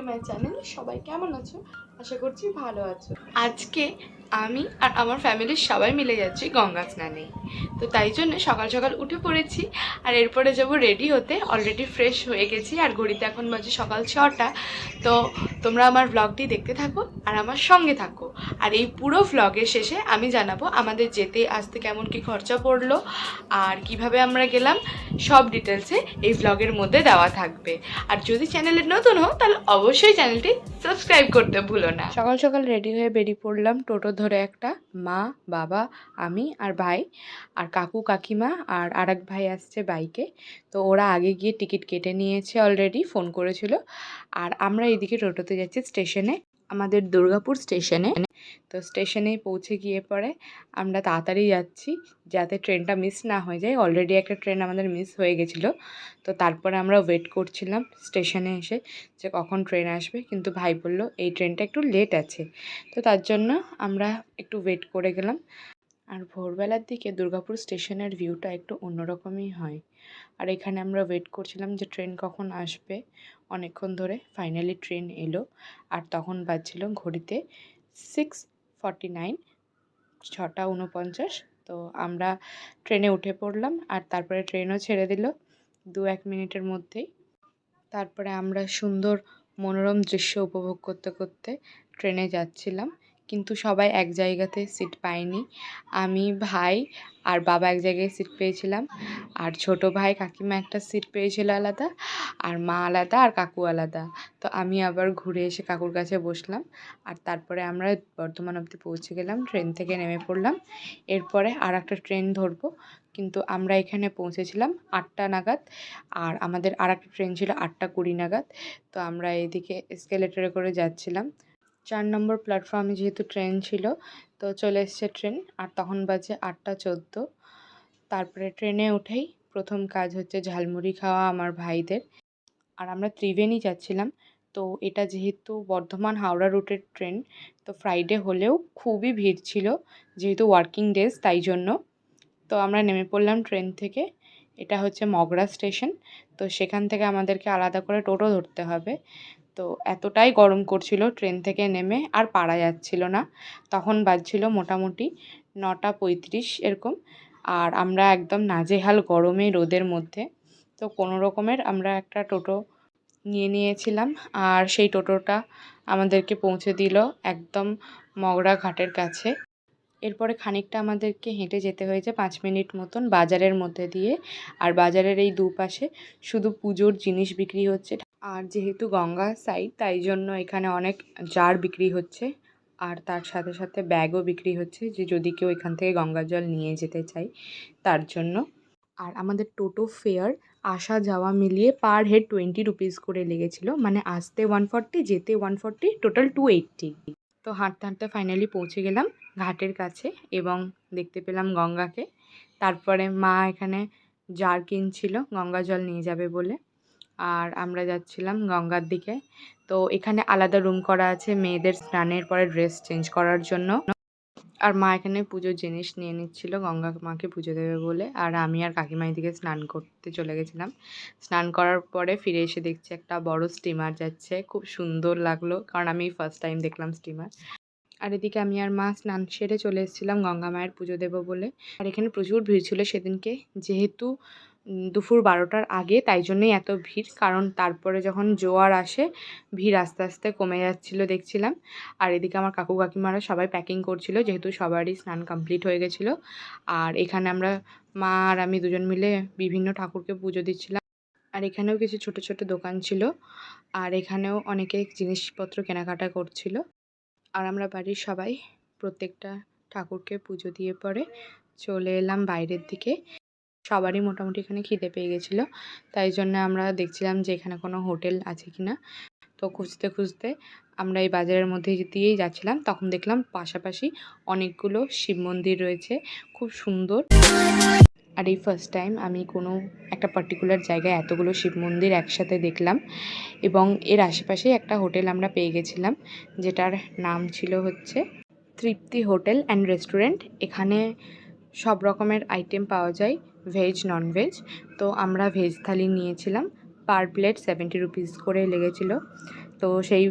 My channel. সবাই কেমন আছো? আশা করছি ভালো আছো। আজকে আমি আর আমার ফ্যামিলির সবাই মিলে যাচ্ছি গঙ্গা স্নানে। তো তাই জন্য সকাল সকাল উঠে পড়েছি আর এরপরে যাব রেডি হতে। অলরেডি ফ্রেশ হয়ে গেছি আর ঘড়িতে এখন বাজে সকাল 6টা। তো তোমরা আমার ব্লগটি দেখতে থাকো আর আমার সঙ্গে থাকো। আর এই পুরো ব্লগের শেষে আমি জানাবো আমাদের যেতে আসতে কেমন কি খরচা পড়লো আর কিভাবে আমরা গেলাম, সব ডিটেলসে এই ব্লগের মধ্যে দেওয়া থাকবে। আর যদি চ্যানেলে নতুন হও তাহলে অবশ্যই চ্যানেলটি সাবস্ক্রাইব করতে ভুলো না। সকাল সকাল রেডি হয়ে বেরিয়ে পড়লাম টোটো ধরে একটা, মা, বাবা, আমি আর ভাই আর কাকু কাকিমা আর আরেক ভাই আসছে বাইকে। তো ওরা আগে গিয়ে টিকিট কেটে নিয়েছে, অলরেডি ফোন করেছিল। আর আমরা এদিকে টোটোতে যাচ্ছি স্টেশনে, আমাদের দুর্গাপুর স্টেশনে। তো স্টেশনে পৌঁছে গিয়ে পরে আমরা তাড়াতাড়ি যাচ্ছি যাতে ট্রেনটা মিস না হয়ে যায়। অলরেডি একটা ট্রেন আমাদের মিস হয়ে গেছিলো। তো তারপরে আমরা ওয়েট করছিলাম স্টেশনে এসে যে কখন ট্রেন আসবে, কিন্তু ভাই বলল এই ট্রেনটা একটু লেট আছে। তো তার জন্য আমরা একটু ওয়েট করে গেলাম। আর ভোরবেলার দিকে দুর্গাপুর স্টেশনের ভিউটা একটু অন্যরকমই হয়। আর এখানে আমরা ওয়েট করছিলাম যে ট্রেন কখন আসবে অনেকক্ষণ ধরে। ফাইনালি ট্রেন এলো আর তখন বাজছিল ঘড়িতে 6:49, 6:49। তো আমরা ট্রেনে উঠে পড়লাম আর তারপরে ট্রেনও ছেড়ে দিল 2-1 মিনিটের মধ্যেই। তারপরে আমরা সুন্দর মনোরম দৃশ্য উপভোগ করতে করতে ট্রেনে যাচ্ছিলাম, কিন্তু সবাই এক জায়গাতে সিট পায়নি। আমি, ভাই আর বাবা এক জায়গায় সিট পেয়েছিলাম, আর ছোট ভাই কাকিমা একটা সিট পেয়েছিল আলাদা, আর মা আলাদা আর কাকু আলাদা। তো আমি আবার ঘুরে এসে কাকুর কাছে বসলাম। আর তারপরে আমরা বর্ধমান অবধি পৌঁছে গেলাম, ট্রেন থেকে নেমে পড়লাম। এরপরে আর একটা ট্রেন ধরবো, কিন্তু আমরা এখানে পৌঁছেছিলাম 8টা নাগাদ আর আমাদের আর একটা ট্রেন ছিল 8:20 নাগাদ। তো আমরা এদিকে এসকেলেটরে করে যাচ্ছিলাম। 4 নম্বর প্ল্যাটফর্মে যেহেতু ট্রেন ছিল, তো চলে এসছে ট্রেন। আর তখন বাজে 8:14। তারপরে ট্রেনে উঠেই প্রথম কাজ হচ্ছে ঝালমুড়ি খাওয়া আমার ভাইদের। আর আমরা ত্রিবেণী যাচ্ছিলাম। তো এটা যেহেতু বর্ধমান হাওড়া রুটের ট্রেন, তো ফ্রাইডে হলেও খুবই ভিড় ছিল যেহেতু ওয়ার্কিং ডেজ, তাই জন্য। তো আমরা নেমে পড়লাম ট্রেন থেকে। এটা হচ্ছে মগরা স্টেশন। তো সেখান থেকে আমাদেরকে আলাদা করে টোটো ধরতে হবে। তো এতটাই গরম করছিল ট্রেন থেকে নেমে আর পারা যাচ্ছিল না। তখন বাজছিল মোটামুটি 9:35 এরকম। আর আমরা একদম নাজেহাল গরমে রোদের মধ্যে। তো কোনো রকমের আমরা একটা টোটো নিয়েছিলাম আর সেই টোটোটা আমাদেরকে পৌঁছে দিল একদম মগরা ঘাটের কাছে। এরপরে খানিকটা আমাদেরকে হেঁটে যেতে হয়েছে 5 মিনিট মতন বাজারের মধ্যে দিয়ে। আর বাজারের এই দুপাশে শুধু পুজোর জিনিস বিক্রি হচ্ছে। আর যেহেতু গঙ্গা সাইড, তাই জন্য এখানে অনেক জার বিক্রি হচ্ছে আর তার সাথে সাথে ব্যাগও বিক্রি হচ্ছে, যে যদি কেউ এখান থেকে গঙ্গার জল নিয়ে যেতে চায় তার জন্য। আর আমাদের টোটো ফেয়ার আসা যাওয়া মিলিয়ে পার হেড 20 রুপিস করে লেগেছিলো, মানে আসতে 140, যেতে 140, টোটাল 280। তো হাঁটতে হাঁটতে ফাইনালি পৌঁছে গেলাম ঘাটের কাছে এবং দেখতে পেলাম গঙ্গাকে। তারপরে মা এখানে জার কিনছিল গঙ্গা জল নিয়ে যাবে বলে। আর আমরা যাচ্ছিলাম গঙ্গার দিকে। তো এখানে আলাদা রুম করা আছে মেয়েদের স্নানের পরে ড্রেস চেঞ্জ করার জন্য। আর মা এখানে পুজোর জিনিস নিয়ে নিচ্ছিল গঙ্গা মাকে পুজো দেবে বলে। আর আমি আর কাকিমা এদিকে স্নান করতে চলে গেছিলাম। স্নান করার পরে ফিরে এসে দেখছি একটা বড় স্টিমার যাচ্ছে, খুব সুন্দর লাগলো কারণ আমি ফার্স্ট টাইম দেখলাম স্টিমার। আর এদিকে আমি আর মা স্নান সেরে চলে এসেছিলাম গঙ্গা মায়ের পুজো দেবো বলে। আর এখানে প্রচুর ভিড় ছিল সেদিনকে, যেহেতু দুপুর 12টার আগে, তাই জন্যই এত ভিড়। কারণ তারপরে যখন জোয়ার আসে ভিড় আস্তে আস্তে কমে যাচ্ছিল দেখছিলাম। আর এদিকে আমার কাকু কাকিমারা সবাই প্যাকিং করছিল, যেহেতু সবারই স্নান কমপ্লিট হয়ে গেছিলো। আর এখানে আমরা মা আর আমি দুজন মিলে বিভিন্ন ঠাকুরকে পুজো দিচ্ছিলাম। আর এখানেও কিছু ছোট ছোট দোকান ছিল, আর এখানেও অনেকে জিনিসপত্র কেনাকাটা করছিল। আর আমরা বাড়ির সবাই প্রত্যেকটা ঠাকুরকে পুজো দিয়ে পরে চলে এলাম বাইরের দিকে। সবারই মোটামুটি এখানে খিদে পেয়ে গেছিলো, তাই জন্য আমরা দেখছিলাম যে এখানে কোনো হোটেল আছে কি না। তো খুঁজতে খুঁজতে আমরা এই বাজারের মধ্যে দিয়েই যাচ্ছিলাম, তখন দেখলাম পাশাপাশি অনেকগুলো শিব মন্দির রয়েছে, খুব সুন্দর। আর এই ফার্স্ট টাইম আমি কোনো একটা পার্টিকুলার জায়গায় এতগুলো শিব মন্দির একসাথে দেখলাম। এবং এর আশেপাশেই একটা হোটেল আমরা পেয়ে গেছিলাম, যেটার নাম ছিল হচ্ছে তৃপ্তি হোটেল অ্যান্ড রেস্টুরেন্ট। এখানে সব রকমের আইটেম পাওয়া যায়, ভেজ ননভেজ। তো আমরা ভেজ থালি নিয়েছিলাম, পার প্লেট 70 রুপিস করে লেগেছিলো। তো সেই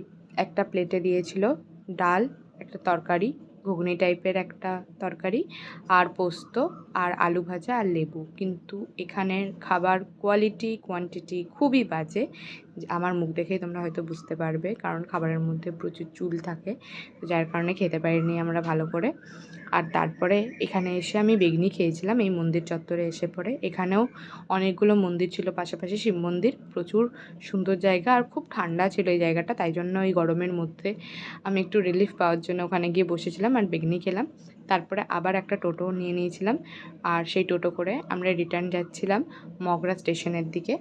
একটা প্লেটে দিয়েছিল ডাল, একটা তরকারি, ঘুগনি টাইপের একটা তরকারি, আর পোস্ত, আর আলু ভাজা, আর লেবু। কিন্তু এখানের খাবার কোয়ান্টিটি খুবই বাজে। আমার মুখ দেখেই তোমরা হয়তো বুঝতে পারবে, কারণ খাবারের মধ্যে প্রচুর চুল থাকে, যার কারণে খেতে পারিনি আমরা ভালো করে। আর তারপরে এখানে এসে আমি বেগনি খেয়েছিলাম এই মন্দির চত্বরে এসে পড়ে। এখানেও অনেকগুলো মন্দির ছিল পাশাপাশি, শিব মন্দির, প্রচুর সুন্দর জায়গা, আর খুব ঠান্ডা ছিল এই জায়গাটা। তাই জন্য এই গরমের মধ্যে আমি একটু রিলিফ পাওয়ার জন্য ওখানে গিয়ে বসেছিলাম আর বেগনি খেলাম। তারপরে আবার একটা টোটো নিয়ে নিয়েছিলাম, আর সেই টোটো করে আমরা রিটার্ন যাচ্ছিলাম মগরা স্টেশনের দিকে।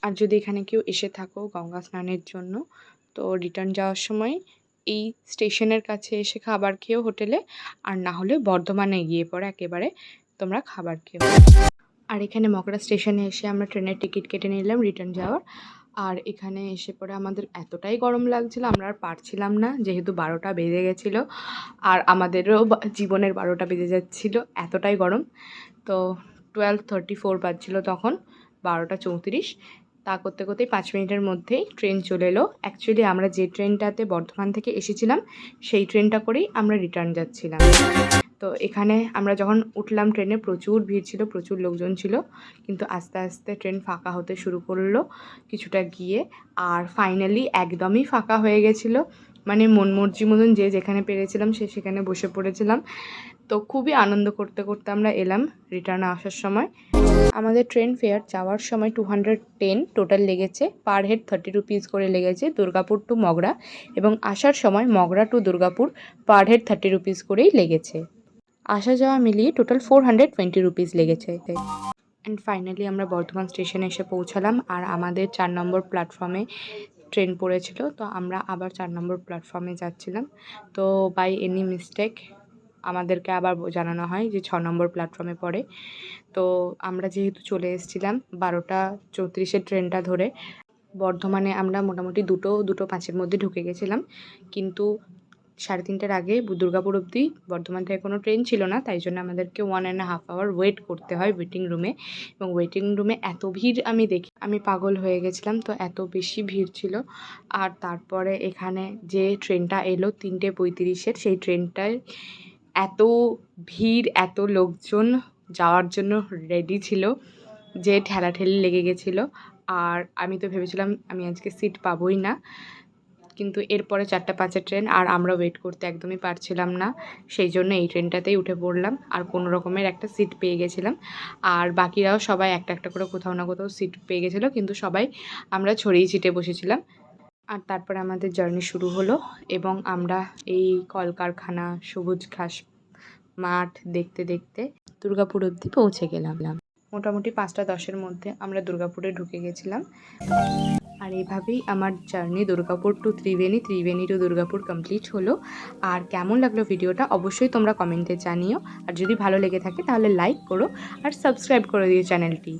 আর যদি এখানে কেউ এসে থাকো গঙ্গা স্নানের জন্য, তো রিটার্ন যাওয়ার সময় এই স্টেশনের কাছে এসে খাবার খেয়েও হোটেলে, আর না হলে বর্ধমানে গিয়ে পরে একেবারে তোমরা খাবার খেও। আর এখানে মগরা স্টেশনে এসে আমরা ট্রেনের টিকিট কেটে নিলাম রিটার্ন যাওয়ার। আর এখানে এসে পরে আমাদের এতটাই গরম লাগছিল, আমরা আর পারছিলাম না, যেহেতু 12টা বেজে গেছিলো আর আমাদেরও জীবনের 12টা বেজে যাচ্ছিলো, এতটাই গরম। তো 12:34 বাজছিল তখন, 12টা 34। তা করতে করতেই 5 মিনিটের মধ্যেই ট্রেন চলে এলো। অ্যাকচুয়ালি আমরা যে ট্রেনটাতে বর্ধমান থেকে এসেছিলাম সেই ট্রেনটা করেই আমরা রিটার্ন যাচ্ছিলাম। তো এখানে আমরা যখন উঠলাম ট্রেনে প্রচুর ভিড় ছিল, প্রচুর লোকজন ছিল, কিন্তু আস্তে আস্তে ট্রেন ফাঁকা হতে শুরু করলো কিছুটা গিয়ে, আর ফাইনালি একদমই ফাঁকা হয়ে গেছিলো। মানে মন মর্জি মতন যে যেখানে পেরেছিলাম সেখানে বসে পড়েছিলাম। তো খুবই আনন্দ করতে করতে আমরা এলাম রিটার্নে আসার সময়। আমাদের ট্রেন ফেয়ার যাওয়ার সময় 210 টোটাল লেগেছে, পার হেড 30 রুপিস করে লেগেছে দুর্গাপুর টু মগরা, এবং আসার সময় Magra to Durgapur per head 30 rupees করেই লেগেছে। আসা যাওয়া মিলিয়ে টোটাল 420 রুপিস লেগেছে। অ্যান্ড ফাইনালি আমরা বর্ধমান স্টেশনে এসে পৌঁছালাম, আর আমাদের 4 নম্বর প্ল্যাটফর্মে ট্রেন পড়েছিল, তো আমরা আবার 4 নম্বর প্ল্যাটফর্মে যাচ্ছিলাম। তো বাই এনি মিস্টেক আমাদেরকে আবার জানানো হয় যে 6 নম্বর প্ল্যাটফর্মে পড়ে। তো আমরা যেহেতু চলে এসেছিলাম 12টা 34-এর ট্রেনটা ধরে, বর্ধমানে আমরা মোটামুটি 2:05-এর মধ্যে ঢুকে গেছিলাম, কিন্তু 3:30টার আগে দুর্গাপুর অবধি বর্ধমান থেকে কোনো ট্রেন ছিল না, তাই জন্য আমাদেরকে 1.5 আওয়ার ওয়েট করতে হয় ওয়েটিং রুমে। এবং ওয়েটিং রুমে এত ভিড় আমি পাগল হয়ে গেছিলাম, তো এত বেশি ভিড় ছিল। আর তারপরে এখানে যে ট্রেনটা এলো 3:35-এর, সেই ট্রেনটায় এত ভিড়, এত লোকজন যাওয়ার জন্য রেডি ছিল যে ঠেলাঠেলি লেগে গেছিলো। আর আমি তো ভেবেছিলাম আমি আজকে সিট পাবোই না, কিন্তু এরপরে 4:05-এর ট্রেন, আর আমরা ওয়েট করতে একদমই পারছিলাম না, সেই জন্য এই ট্রেনটাতেই উঠে পড়লাম, আর কোনো রকমের একটা সিট পেয়ে গেছিলাম। আর বাকিরাও সবাই একটা একটা করে কোথাও না কোথাও সিট পেয়ে গেছিলো, কিন্তু সবাই আমরা ছড়িয়ে ছিটে বসেছিলাম। আর তারপরে আমাদের জার্নি শুরু হলো, এবং আমরা এই কলকারখানা, সবুজ ঘাস মাঠ দেখতে দেখতে দুর্গাপুর অবধি পৌঁছে গেলাম। মোটামুটি 5:10-এর মধ্যে আমরা দুর্গাপুরে ঢুকে গেছিলাম। আর এইভাবেই আমার journey Durgapur to Tribeni, Tribeni to Durgapur complete হলো। আর কেমন লাগলো ভিডিওটা অবশ্যই তোমরা কমেন্টে জানিও, আর যদি ভালো লেগে থাকে তাহলে লাইক করো আর সাবস্ক্রাইব করে দিও চ্যানেলটি।